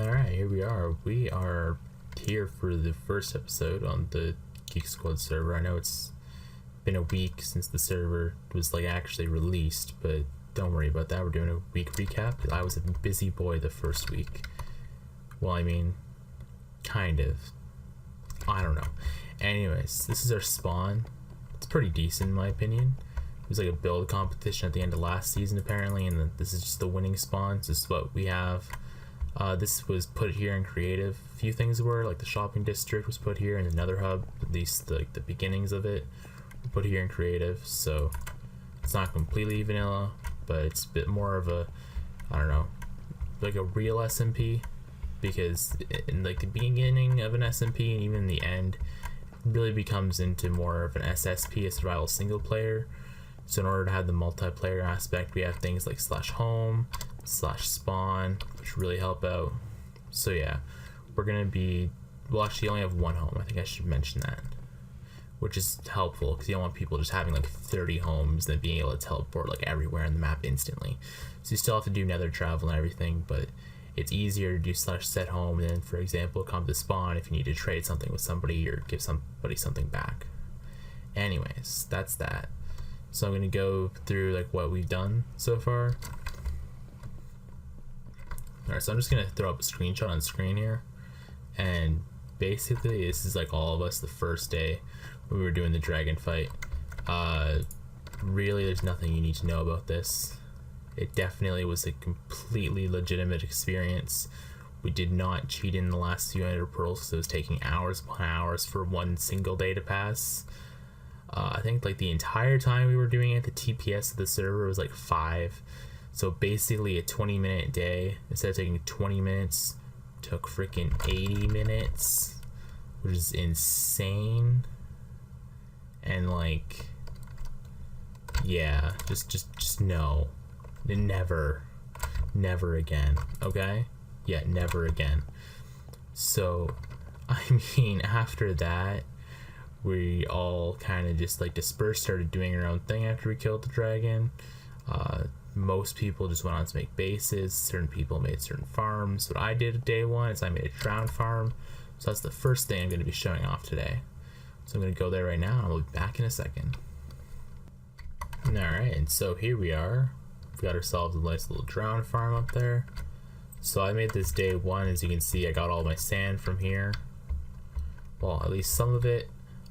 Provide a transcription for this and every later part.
Alright, here we are. We are here for the first episode on the GeekSquad server. I know it's been a week since the server was actually released, but don't worry about that. We're doing a week recap. I was a busy boy the first week. Well, I mean, kind of. I don't know. Anyways, this is our spawn. It's pretty decent in my opinion. It was a build competition at the end of last season apparently, and this is just the winning spawn. This is what we have. This was put here in creative. A few things were, the shopping district was put here, and another hub, at least the beginnings of it, were put here in creative. So it's not completely vanilla, but it's a bit more of a, I don't know, a real SMP, because in the beginning of an SMP and even the end, it really becomes into more of an SSP, a survival single player. So in order to have the multiplayer aspect, we have things like /home, /spawn, which really help out. So yeah, we'll actually only have one home. I think I should mention that, which is helpful because you don't want people just having 30 homes and then being able to teleport everywhere on the map instantly. So you still have to do nether travel and everything, but it's easier to do /set home and then, for example, come to spawn if you need to trade something with somebody or give somebody something back. Anyways, that's that. So I'm gonna go through what we've done so far. Alright, so I'm just gonna throw up a screenshot on screen here, and basically this is all of us the first day when we were doing the dragon fight. Really, there's nothing you need to know about this. It definitely was a completely legitimate experience. We did not cheat in the last few ender pearls because it was taking hours upon hours for one single day to pass. I think the entire time we were doing it, the TPS of the server was 5. So basically a 20-minute day, instead of taking 20 minutes, took freaking 80 minutes, which is insane. And yeah, just no, never again. Okay, yeah, never again. So I mean, after that, we all kind of just dispersed, started doing our own thing after we killed the dragon. Most people just went on to make bases. Certain people made certain farms. What I did day one is I made a drown farm. So that's the first thing I'm going to be showing off today. So I'm going to go there right now and I'll be back in a second. Alright, and so here we are. We got ourselves a nice little drown farm up there. So I made this day one. As you can see, I got all my sand from here. Well, at least some of it.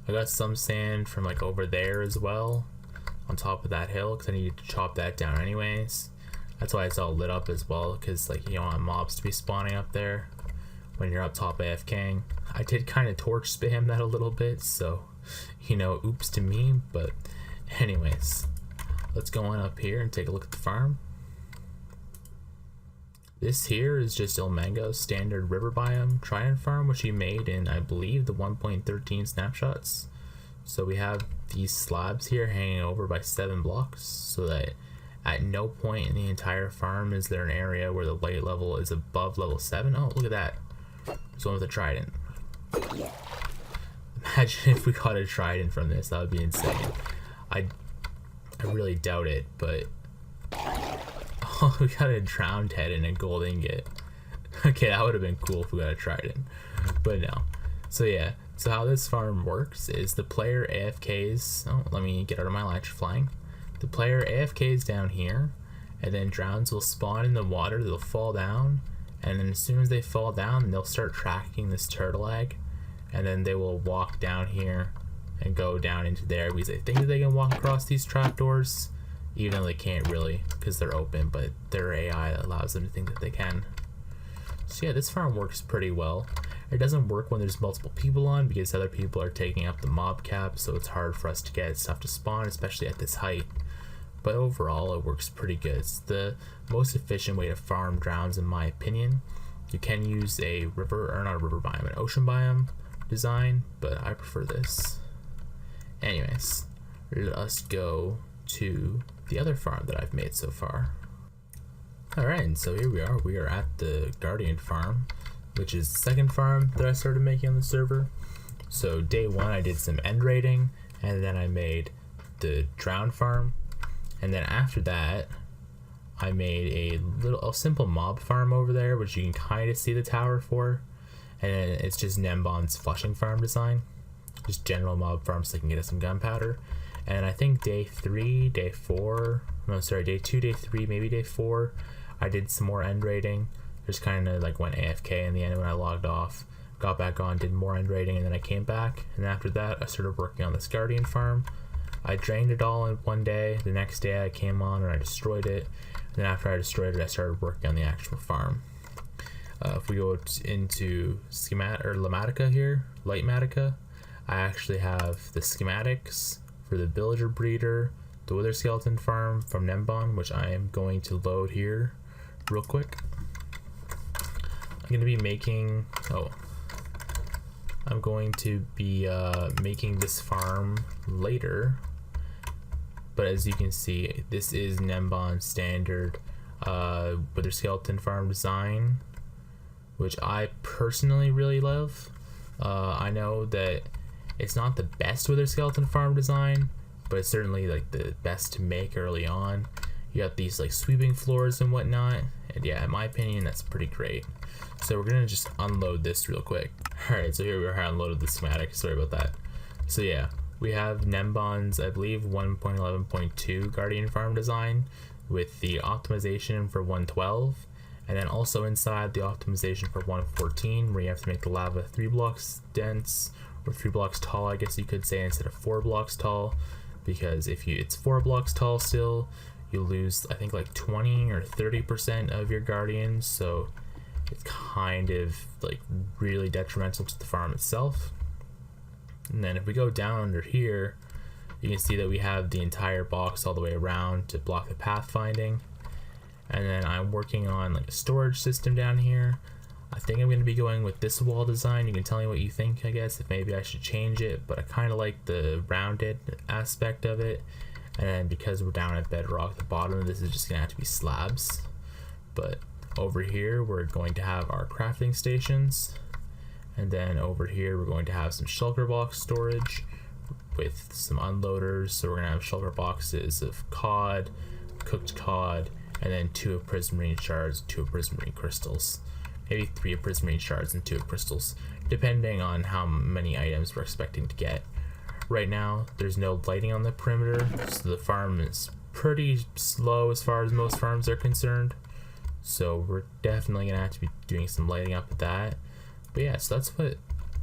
I got some sand from over there as well, on top of that hill, because I needed to chop that down anyways. That's why it's all lit up as well, because you don't want mobs to be spawning up there when you're up top AFKing. I did kind of torch spam that a little bit, so oops to me. But anyways, let's go on up here and take a look at the farm. This here is just Ilmango's standard river biome trident farm, which he made in, I believe, the 1.13 snapshots. So we have these slabs here hanging over by 7 blocks, so that at no point in the entire farm is there an area where the light level is above level 7. Oh, look at that. There's one with a trident. Imagine if we got a trident from this. That would be insane. I really doubt it, but oh, we got a drowned head and a gold ingot. Okay, that would have been cool if we got a trident, but no. So yeah, so how this farm works is the player AFKs. Oh, let me get out of my electrifying. The player AFKs down here, and then drowns will spawn in the water. They'll fall down, and then as soon as they fall down, they'll start tracking this turtle egg, and then they will walk down here and go down into there because they think that they can walk across these trapdoors, even though they can't really because they're open, but their AI allows them to think that they can. So yeah, this farm works pretty well. It doesn't work when there's multiple people on because other people are taking up the mob cap, so it's hard for us to get stuff to spawn, especially at this height. But overall, it works pretty good. It's the most efficient way to farm drowns in my opinion. You can use a river, or not a river biome, an ocean biome design, but I prefer this. Anyways, let us go to the other farm that I've made so far. Alright, and so here we are. We are at the Guardian farm, which is the second farm that I started making on the server. So day one I did some end raiding, and then I made the drown farm, and then after that I made a simple mob farm over there, which you can kind of see the tower for, and then it's just Nembon's flushing farm design, just general mob farm so they can get us some gunpowder. And I think day 2, day 3, maybe day 4, I did some more end raiding. Just kind of like went AFK in the end when I logged off, got back on, did more end raiding, and then I came back. And after that, I started working on this guardian farm. I drained it all in one day. The next day I came on and I destroyed it. And then after I destroyed it, I started working on the actual farm. If we go into Lightmatica here, I actually have the schematics for the villager breeder, the wither skeleton farm from Nembon, which I am going to load here real quick. I'm going to be making this farm later, but as you can see, this is Nembon's standard wither skeleton farm design, which I personally really love. I know that it's not the best wither skeleton farm design, but it's certainly like the best to make early on. You got these like sweeping floors and whatnot, and yeah, in my opinion, that's pretty great. So we're gonna just unload this real quick. Alright, so here we are, unloaded the schematic, sorry about that. So yeah, we have Nembon's, I believe, 1.11.2 Guardian Farm design with the optimization for 112, and then also inside the optimization for 114, where you have to make the lava 3 blocks dense, or 3 blocks tall, I guess you could say, instead of 4 blocks tall, because if it's 4 blocks tall still, you lose, I think, like 20 or 30% of your guardians, so it's kind of like really detrimental to the farm itself. And then if we go down under here, you can see that we have the entire box all the way around to block the pathfinding. And then I'm working on like a storage system down here. I think I'm going to be going with this wall design. You can tell me what you think, I guess, if maybe I should change it, but I kind of like the rounded aspect of it. And then because we're down at bedrock, the bottom of this is just going to have to be slabs. But over here, we're going to have our crafting stations. And then over here, we're going to have some shulker box storage with some unloaders. So we're going to have shulker boxes of cod, cooked cod, and then 2 of prismarine shards, 2 of prismarine crystals. Maybe 3 of prismarine shards and 2 of crystals, depending on how many items we're expecting to get. Right now, there's no lighting on the perimeter, so the farm is pretty slow as far as most farms are concerned. So we're definitely gonna have to be doing some lighting up with that. But yeah, so that's what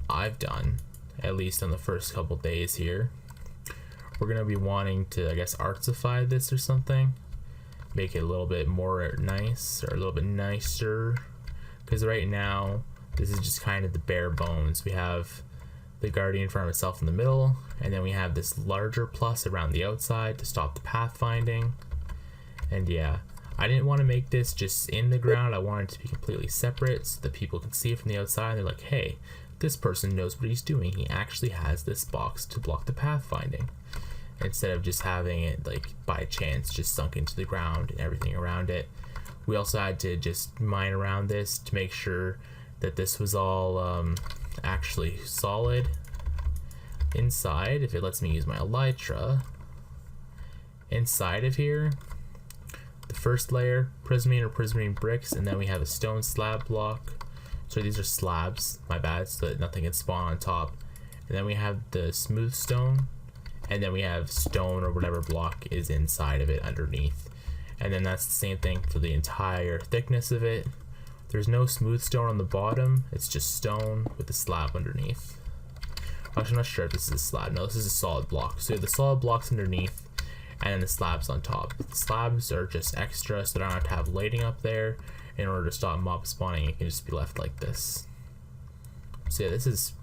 I've done, at least on the first couple days here. We're gonna be wanting to, I guess, artsify this or something, make it a little bit more nice, or a little bit nicer, because right now this is just kind of the bare bones. We have the guardian farm itself in the middle, and then we have this larger plus around the outside to stop the pathfinding. And yeah, I didn't want to make this just in the ground. I wanted it to be completely separate so that people can see it from the outside and they're like, hey, this person knows what he's doing. He actually has this box to block the pathfinding, instead of just having it like by chance just sunk into the ground and everything around it. We also had to just mine around this to make sure that this was all actually solid inside. If it lets me use my elytra, inside of here, the first layer, prismarine or prismarine bricks, and then we have a stone slab block. So these are slabs, my bad, so that nothing can spawn on top. And then we have the smooth stone, and then we have stone or whatever block is inside of it underneath. And then that's the same thing for the entire thickness of it. There's no smooth stone on the bottom, it's just stone with a slab underneath. Actually, I'm not sure if this is a slab. No, this is a solid block. So you have the solid blocks underneath, and then the slabs on top. The slabs are just extra, so they don't have to have lighting up there in order to stop mob spawning. It can just be left like this. So yeah, this is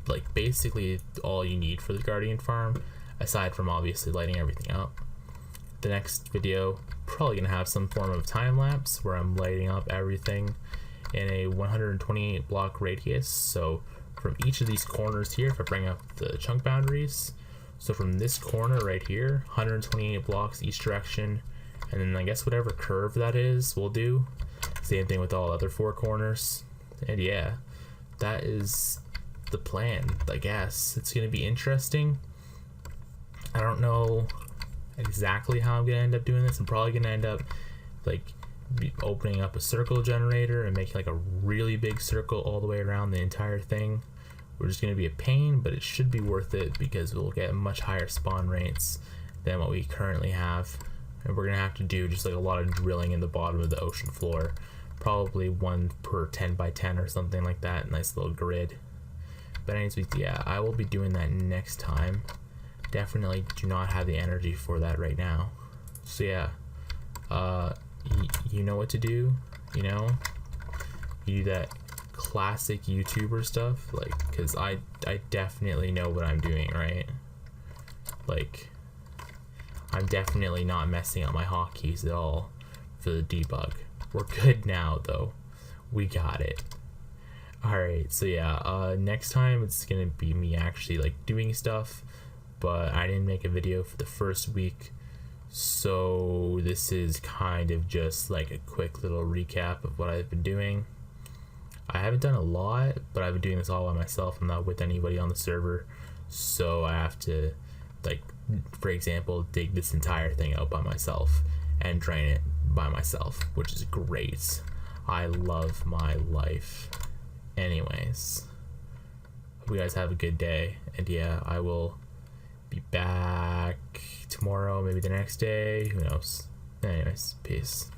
like basically all you need for the guardian farm, aside from obviously lighting everything up. The next video probably gonna have some form of time lapse where I'm lighting up everything in a 128 block radius. So from each of these corners here, if I bring up the chunk boundaries, so from this corner right here, 128 blocks each direction, and then I guess whatever curve that is we'll do. Same thing with all other 4 corners. And yeah, that is the plan, I guess. It's gonna be interesting. I don't know exactly how I'm gonna end up doing this. I'm probably gonna end up like opening up a circle generator and making like a really big circle all the way around the entire thing, which is going to be a pain, but it should be worth it because we'll get much higher spawn rates than what we currently have. And we're going to have to do just like a lot of drilling in the bottom of the ocean floor, probably 1 per 10 by 10 or something like that. Nice little grid. But anyways, yeah, I will be doing that next time. Definitely do not have the energy for that right now. So yeah, you know what to do, you know? You do that classic YouTuber stuff, like, because I definitely know what I'm doing, right? Like, I'm definitely not messing up my hotkeys at all for the debug. We're good now, though. We got it. Alright, so yeah, next time it's gonna be me actually, like, doing stuff, but I didn't make a video for the first week, so this is kind of just like a quick little recap of what I've been doing. I haven't done a lot, but I've been doing this all by myself. I'm not with anybody on the server, so I have to, like, for example, dig this entire thing out by myself and drain it by myself, which is great. I love my life. Anyways, hope you guys have a good day, and yeah, I will be back tomorrow, maybe the next day, who knows. Anyways, peace.